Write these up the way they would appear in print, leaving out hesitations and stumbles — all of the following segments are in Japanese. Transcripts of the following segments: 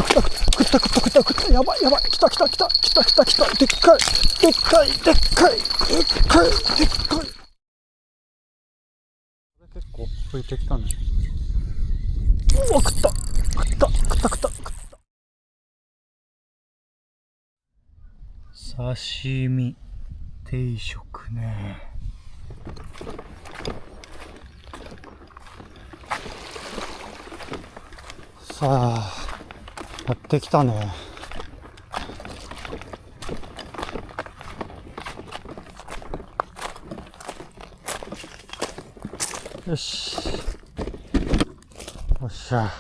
ったやばい来たでっかい結構浮いてきたね。うわ食った刺身定食ね。さあやってきたね。よしよっしゃ。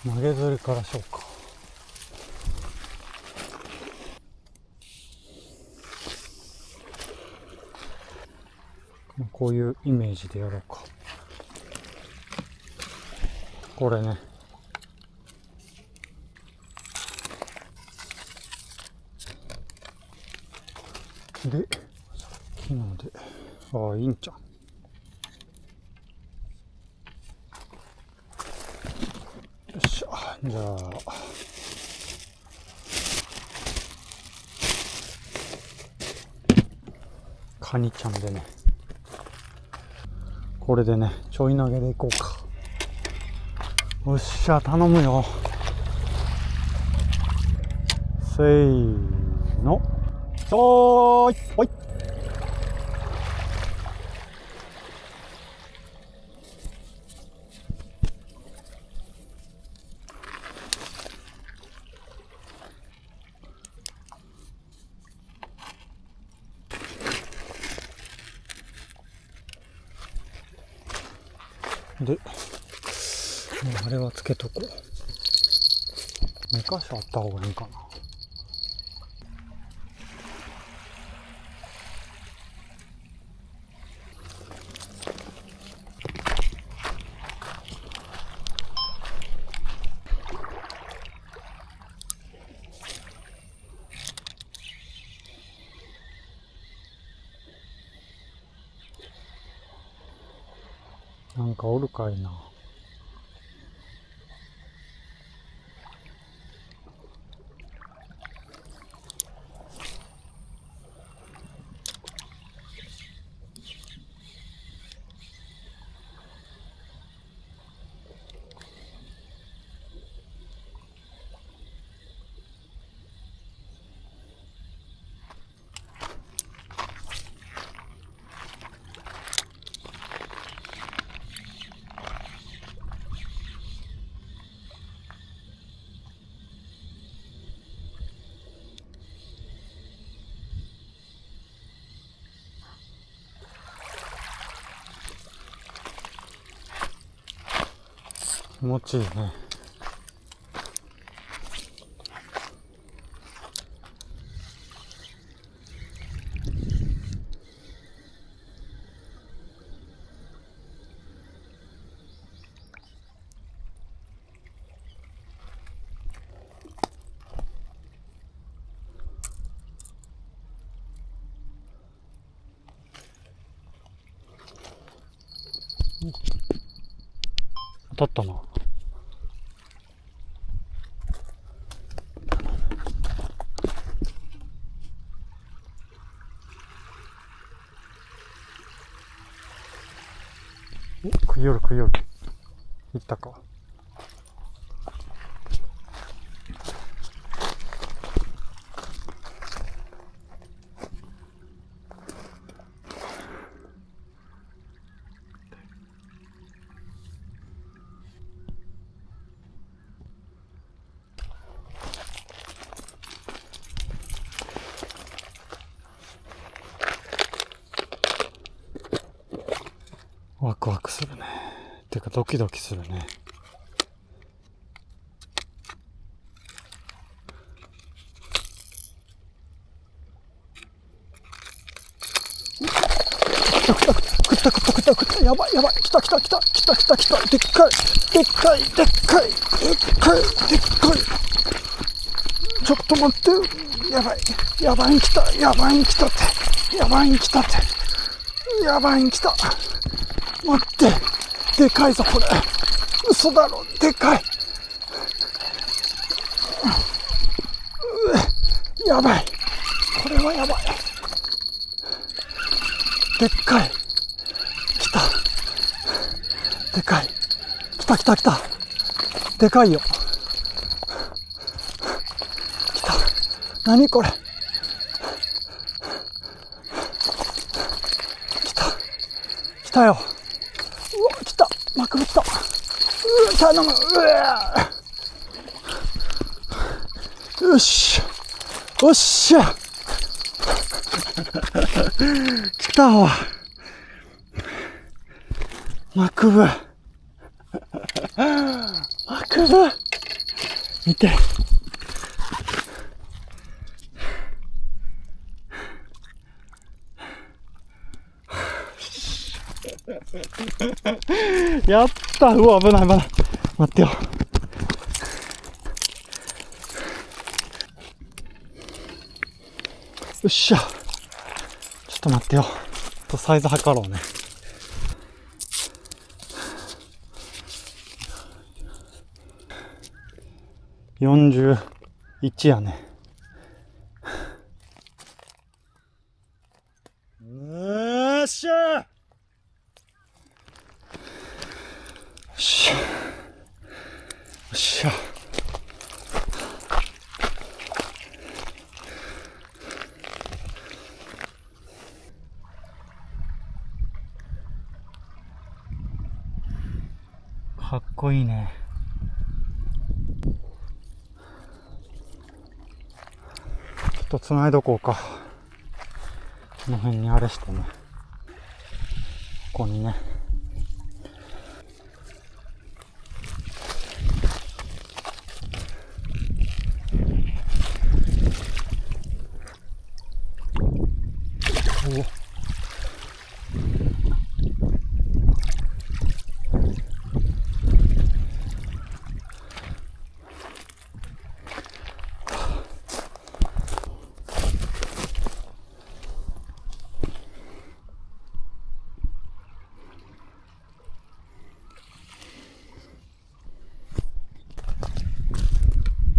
投げ釣りからしようか。こういうイメージでやろうか。これね。で、さっきので、いいんちゃう。よっしゃ、じゃあ。カニちゃんでね。これでね、ちょい投げでいこうか。よっしゃ、頼むよ。せーの。おい。で、あれはつけとこう。2箇所あった方がいいかな。なんかおるかいな。気持ちいいね。当たったな。食いよる。いったか。ワクワクするね。てかドキドキするね。食ったやばい来たでっかいちょっと待ってやばいに来たってやばいん来た。待って、でかいぞこれ。嘘だろ、でかい。やばい、これはやばい。でっかい。来た。でかい。来た来た来た。でかいよ。来た。何これ。来た。来たよ。うわ、来た。マクブ来た。頼む。よし。よっしゃ。来たわ。マクブ。マクブ。見て。やった。うわ、危ない危ない。待ってよ。よっしゃ。ちょっと待ってよ。サイズ測ろうね。41やね。よっしゃ。よっしゃ。よっしゃ。かっこいいね。ちょっと繋いどこうか。この辺にあれしてね。ここにね。おお。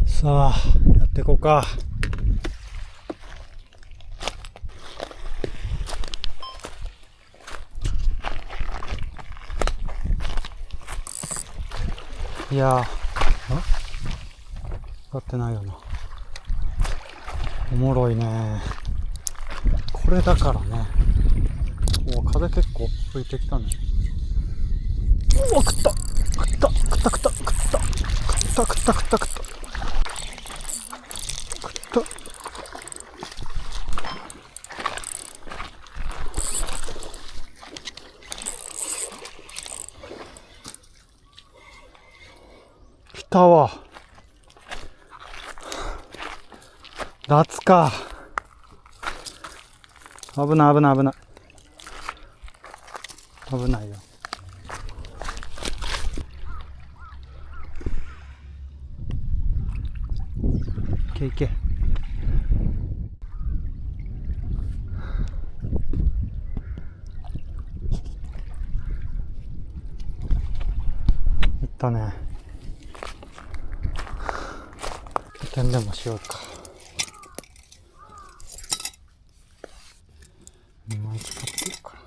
さあ、やっていこうか。いやー、使ってないよな。おもろいね。これだからね。お、風結構吹いてきたね。うわ、食った食った食った食った食った食った食った食った食った。来たわ。脱か。危ない危ない危ない。危ないよ。いけいけ。いったね。拠点でもしようか。2枚使ってるから。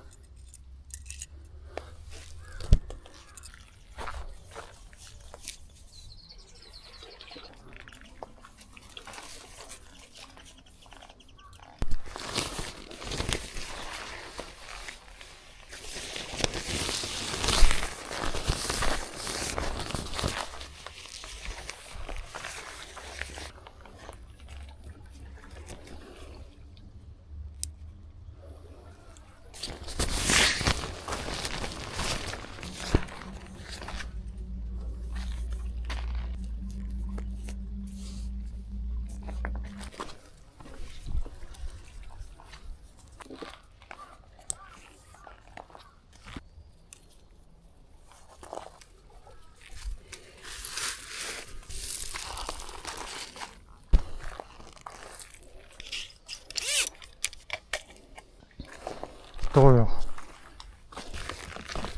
どうよ。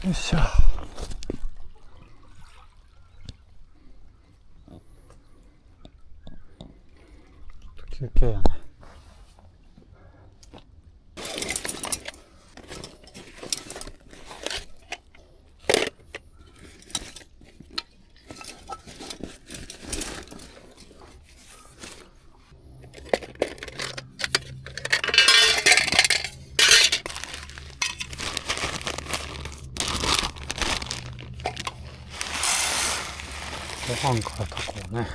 よっしゃ。休憩やね。ご飯から炊こうね。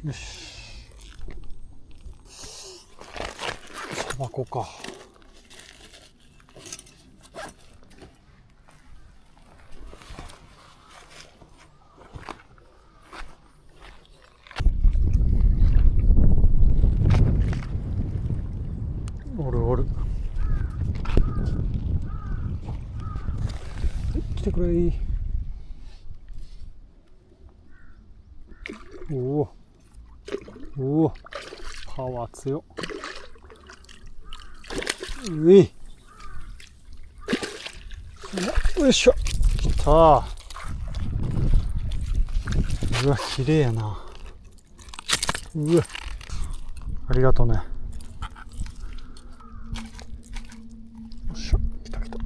よし。さばこか。おるおる。来てくれい。おお。おお、パワー強っ。うい。よいしょ。きた。うわ、綺麗やな。うわ。ありがとうね。よいしょ。来た来た。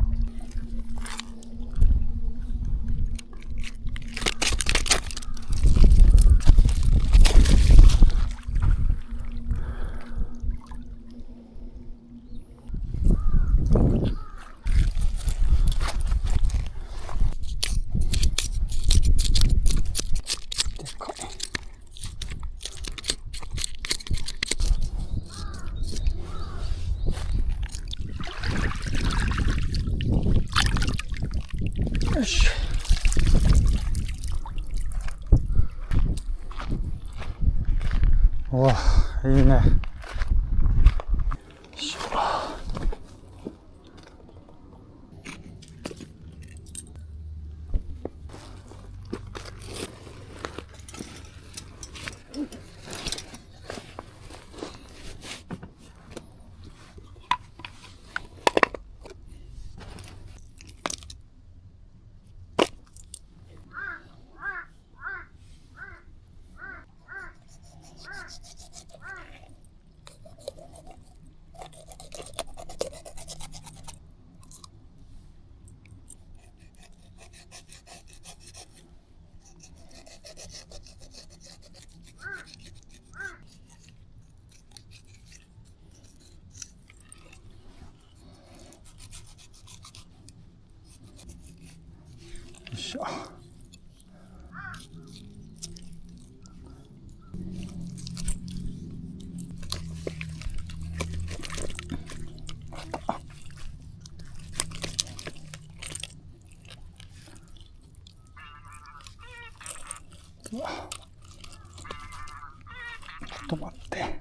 よし。おわ、いいね。よいしょ。いしょ。うわ、ちょっと待って。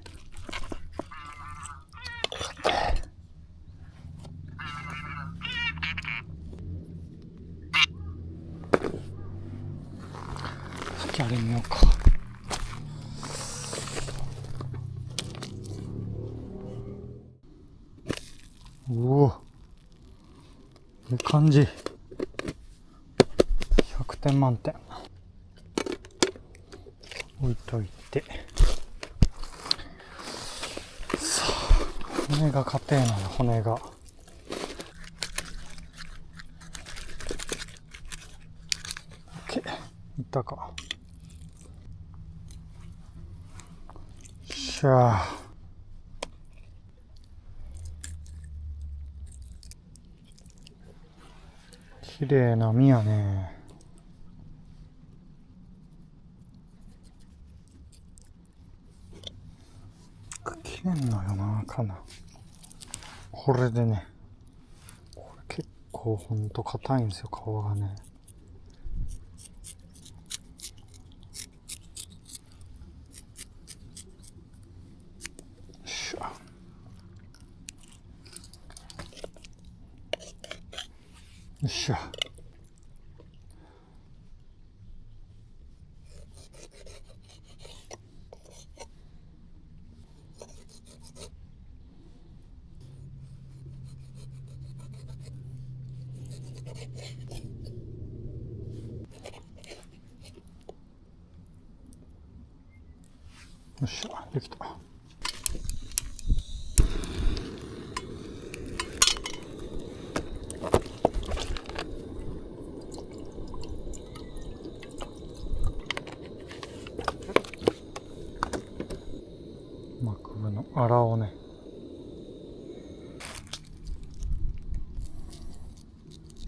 先あれ見ようか。おお、いい感じ。100点満点。置いといて。さあ、骨が硬いのよ、骨が。OK、いったか。しゃあ。綺麗な実やね。切れんのよな、かな。これでね、これ構ほんと硬いんですよ、皮がね。よっしゃ。よっしゃ、できた。マクブのアラをね、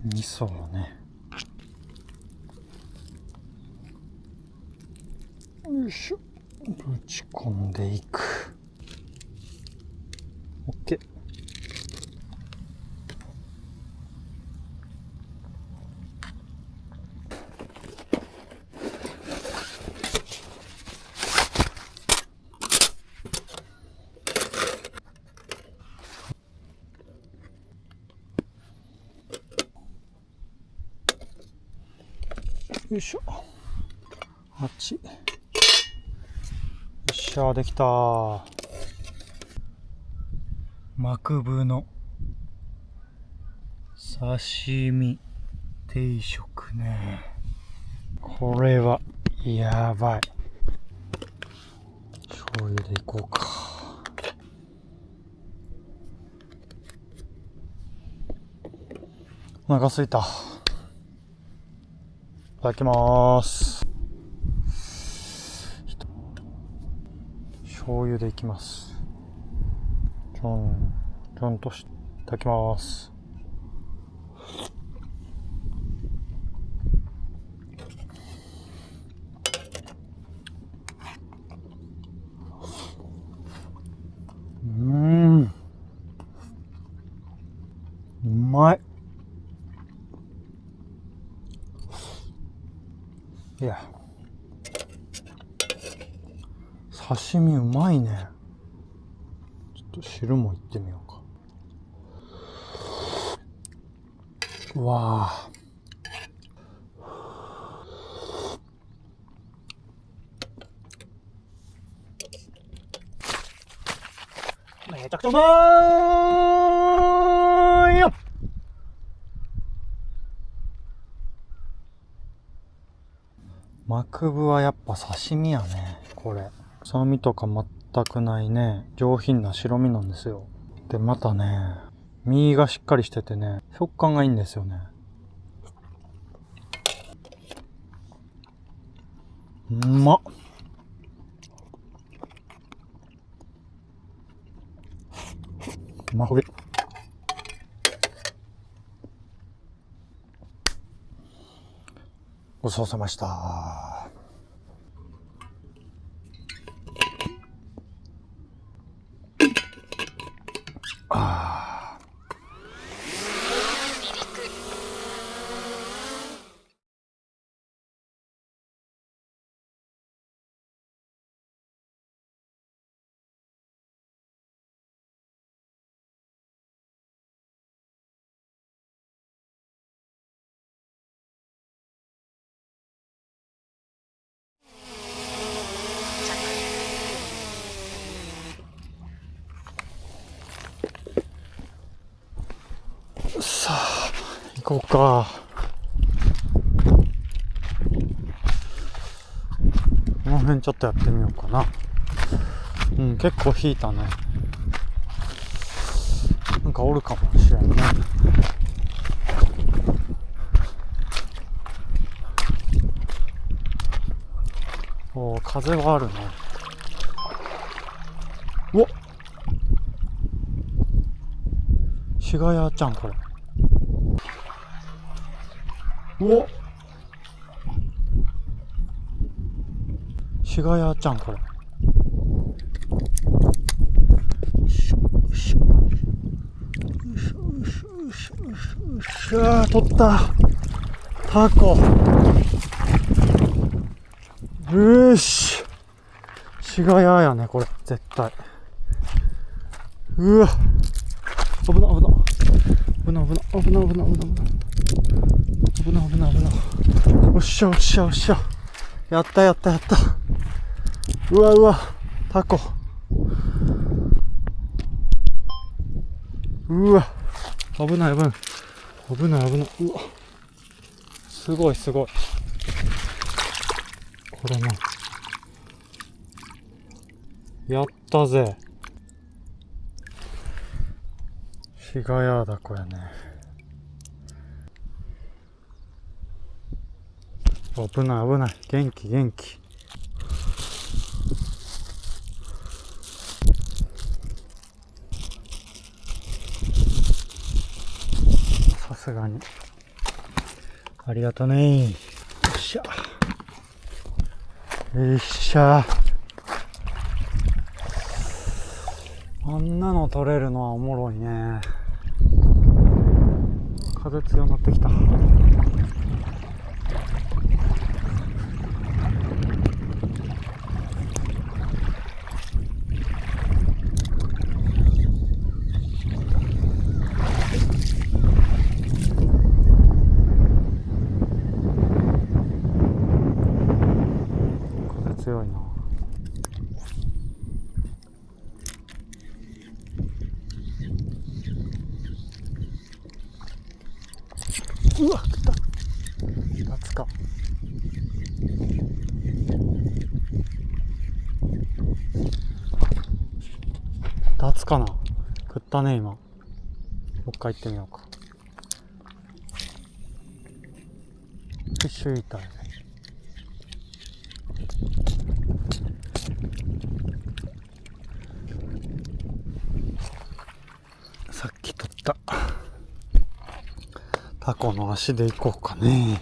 味噌をね、よいしょ、ぶち込んでいく。オッケー。よいしょ。8。よっしゃ、できた。マクブの刺身定食ね。これはやばい。醤油でいこうか。お腹すいた。いただきまーす。醤油でいきます。ちょんとし、いただきます。うまい。いや、刺身うまいね。ちょっと汁もいってみようか。うわぁ。めちゃくちゃうまーいよ。マクブはやっぱ刺身やね、これ。臭みとか全くないね、上品な白身なんですよ。で、またね、身がしっかりしててね、食感がいいんですよね。うまっ。うまほげ。ごちそうさまでした。さあ、行こうか。この辺ちょっとやってみようかな。結構引いたね。なんかおるかもしれんね。おー、風はあるね。おっ、シガヤちゃん、これ。おっ、シガヤちゃん、これ。よいしょよいしょよいしょよいしょよいしょよいしょ。うわー、取った。タコ。よーし。シガヤやね、これ、絶対。うわ。危な、危な。危な、危な、危な、危な、危な、危な。危な、危な、危な。おっしゃ、おっしゃ、おっしゃ。やった、やった、やった。うわ、うわ。タコ。うわ。危ない、危ない。危ない、危ない。うわ。すごい、すごい。これな。やったぜ。シガヤダコやね。危ない、危ない。元気、元気。さすがに。ありがとね。よっしゃ。よっしゃ。あんなの取れるのはおもろいね。風強くなってきた。風強いな。うわ、来た。夏か。夏かな。食ったね、今。もう一回行ってみようか。フィッシュイーターやね。さっき取ったタコの足で行こうかね。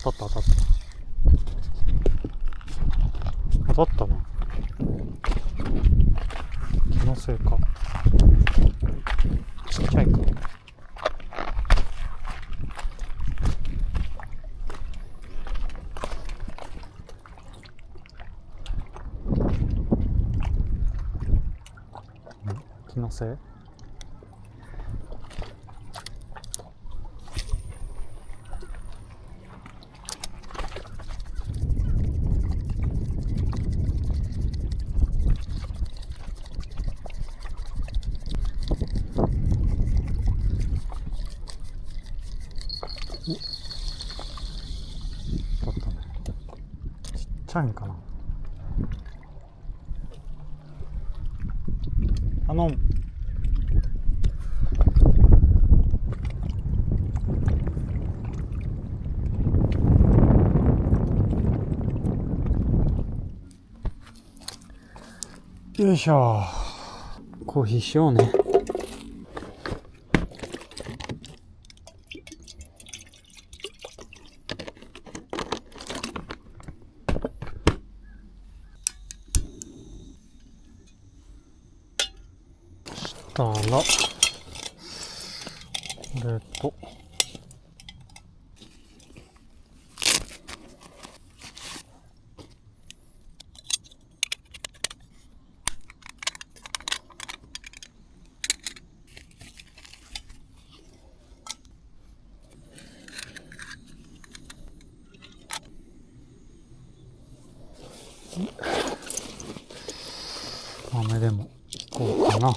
当たった当たった当たったな。気のせいか。ちっちゃいか。気のせい。だったね。ちっちゃいんかな。頼む。よいしょ。コーヒーしようね。したら、これと、豆でもいこうかな。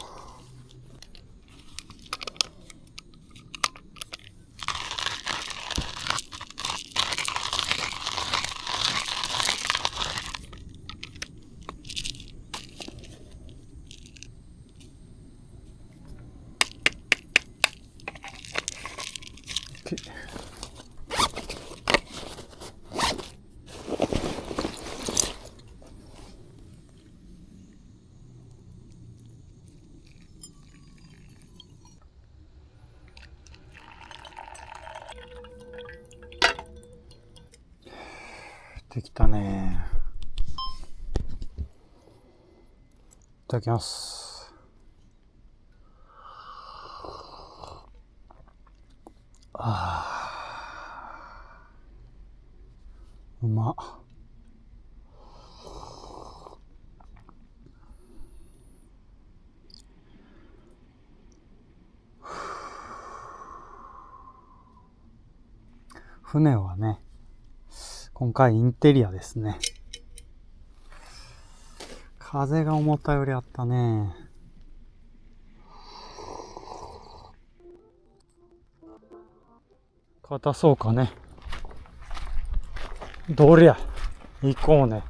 できたね。いただきます。うまっ。船はね、今回インテリアですね。風が思ったよりあったね。硬そうかね。どりゃ、行こうね。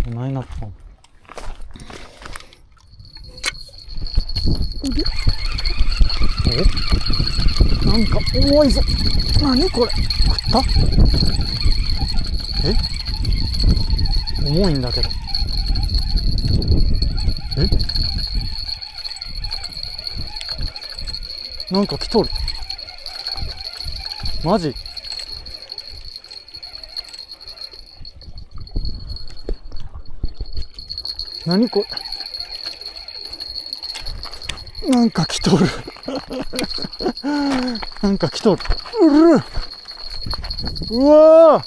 ないなったん。お、なんか重いぞ。何これ、食った？重いんだけど。なんか来とる。マジ？何これ。なんか来とる。なんか来とる。うわ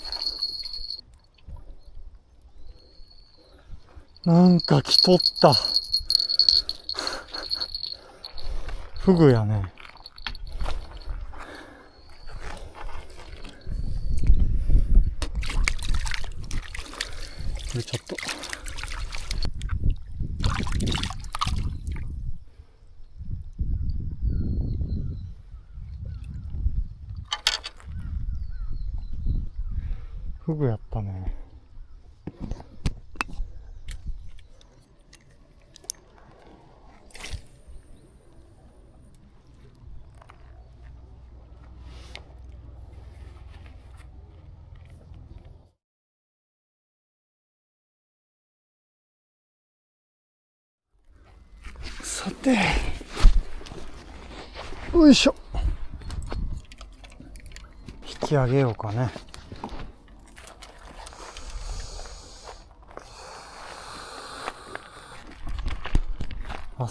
ー、なんか来とった。フグやね。これちょっと。フグやったね。さて、よいしょ。引き上げようかね。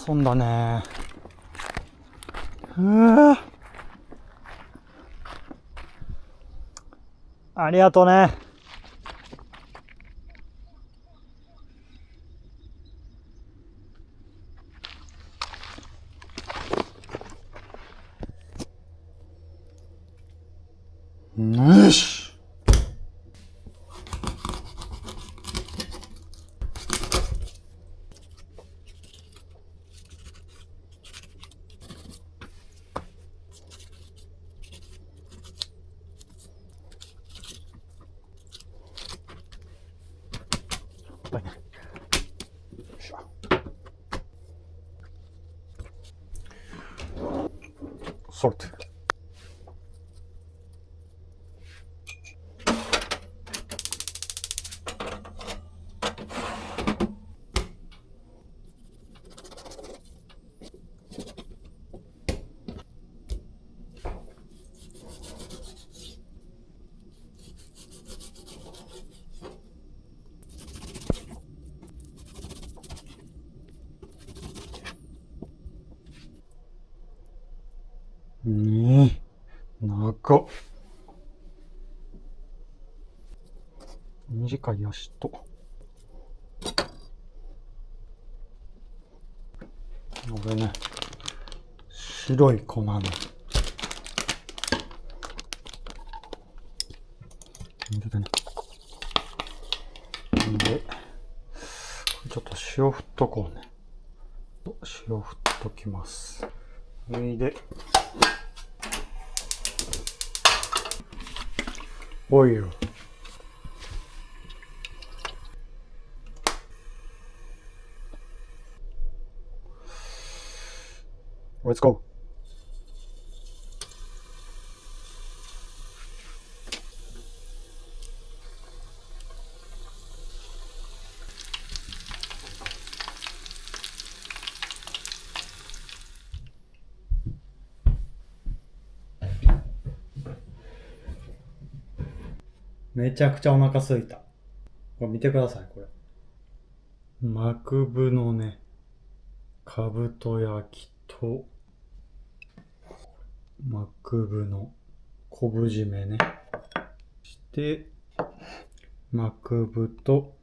遊んだね。ありがとね。よし。ソルト。長っ。短い足と。これね、白い粉の。でね。で、ちょっと塩振っとこうね。塩振っときます。それで、オイル。Let's go. めちゃくちゃお腹すいた。これ見てください、これ。マクブのね、かぶと焼きと、マクブの昆布締めね。して、マクブと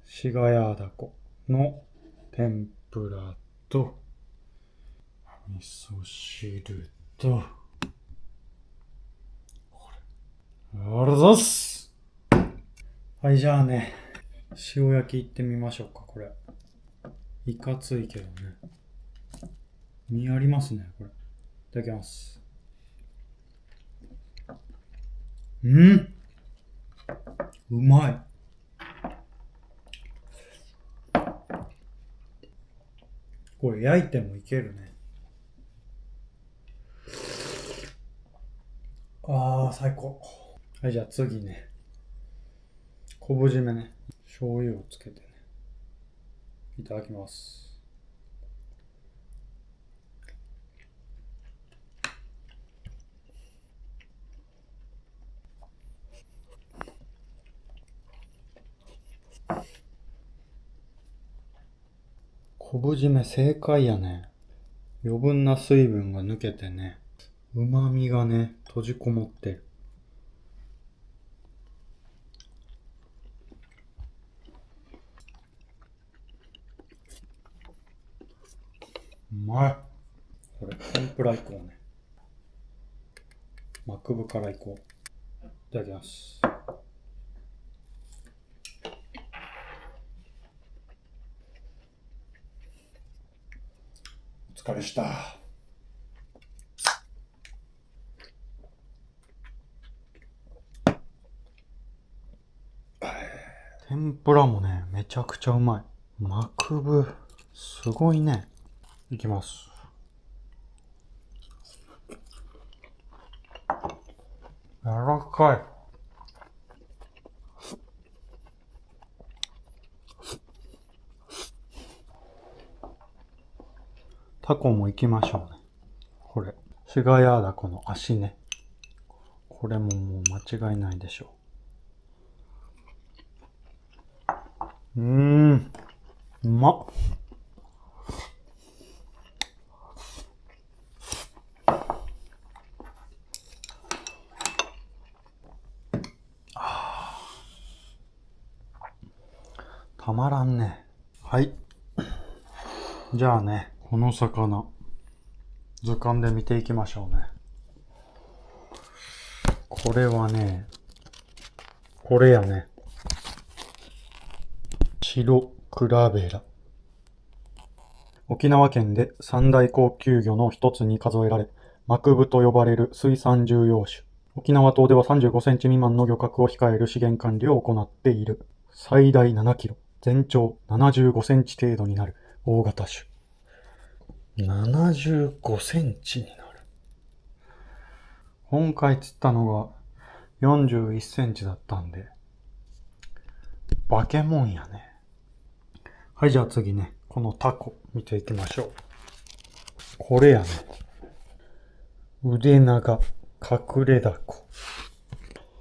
シガヤーダコの天ぷらと、味噌汁と、これ。ありがとうございます。はい、じゃあね、塩焼きいってみましょうか、これ。いかついけどね。身ありますね、これ。いただきます。うまい。これ焼いてもいけるね。あー、最高。はい、じゃあ次ね。昆布締めね。醤油をつけてね。いただきます。昆布締め正解やね。余分な水分が抜けてね、旨味がね、閉じこもってる。うまい。これ、天ぷらいこうね。マクブからいこう。いただきます。お疲れした。天ぷらもね、めちゃくちゃうまい。マクブ、すごいね。いきます。柔らかい。タコも行きましょうね。これ。シガヤーダコの足ね。これももう間違いないでしょう。うまっ。たまらんね。はい。じゃあね、この魚、図鑑で見ていきましょうね。これはね、これやね。白クラベラ。沖縄県で三大高級魚の一つに数えられ、マクブと呼ばれる水産重要種。沖縄島では35センチ未満の漁獲を控える資源管理を行っている。最大7キロ、全長75センチ程度になる大型種。75センチになる。今回釣ったのが41センチだったんで、化け物やね。はい、じゃあ次ね、このタコ見ていきましょう。これやね。腕長、隠れダコ。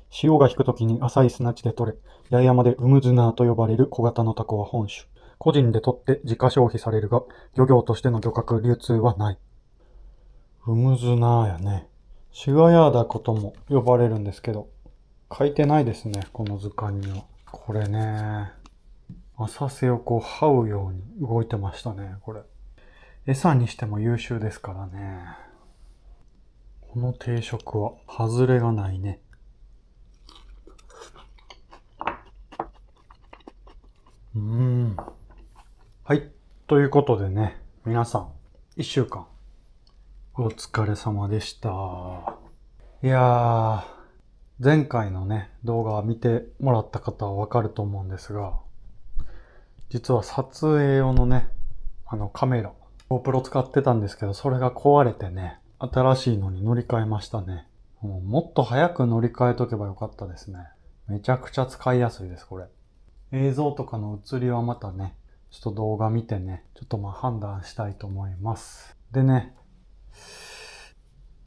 潮が引くときに浅い砂地で取れ、八重山でウムズナーと呼ばれる小型のタコは本種。個人で取って自家消費されるが、漁業としての漁獲流通はない。ウムズナーやね。シガヤーダコとも呼ばれるんですけど、書いてないですね、この図鑑には。これね、浅瀬をこう這うように動いてましたね、これ。餌にしても優秀ですからね。この定食は外れがないね。はい。ということでね、皆さん、1週間、お疲れ様でした。いやー、前回のね、動画を見てもらった方はわかると思うんですが、実は撮影用のね、カメラ、GoPro 使ってたんですけど、それが壊れてね、新しいのに乗り換えましたね。もっと早く乗り換えとけばよかったですね。めちゃくちゃ使いやすいです、これ。映像とかの映りはまたね、ちょっと動画見てね、ちょっと判断したいと思います。でね、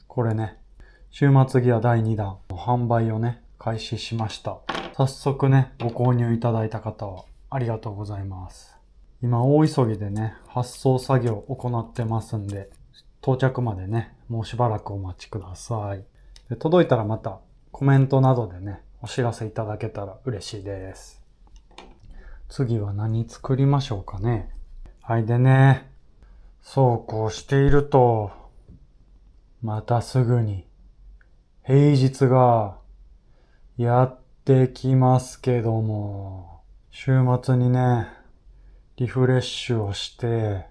これね、週末ギア第2弾の販売をね、開始しました。早速ね、ご購入いただいた方はありがとうございます。今大急ぎでね、発送作業を行ってますんで、到着までね、もうしばらくお待ちください。で、届いたらまたコメントなどでね、お知らせいただけたら嬉しいです。次は何作りましょうかね。はい、でね、そうこうしていると、またすぐに平日がやってきますけども、週末にね、リフレッシュをして、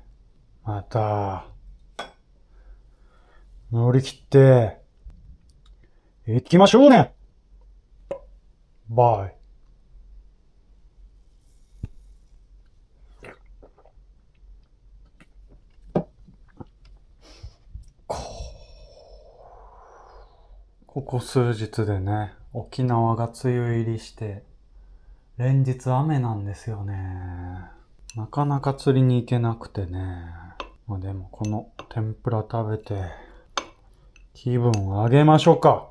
また、乗り切って、行きましょうね。バイ。ここ数日でね、沖縄が梅雨入りして、連日雨なんですよね。なかなか釣りに行けなくてね。まあでもこの天ぷら食べて、気分を上げましょうか。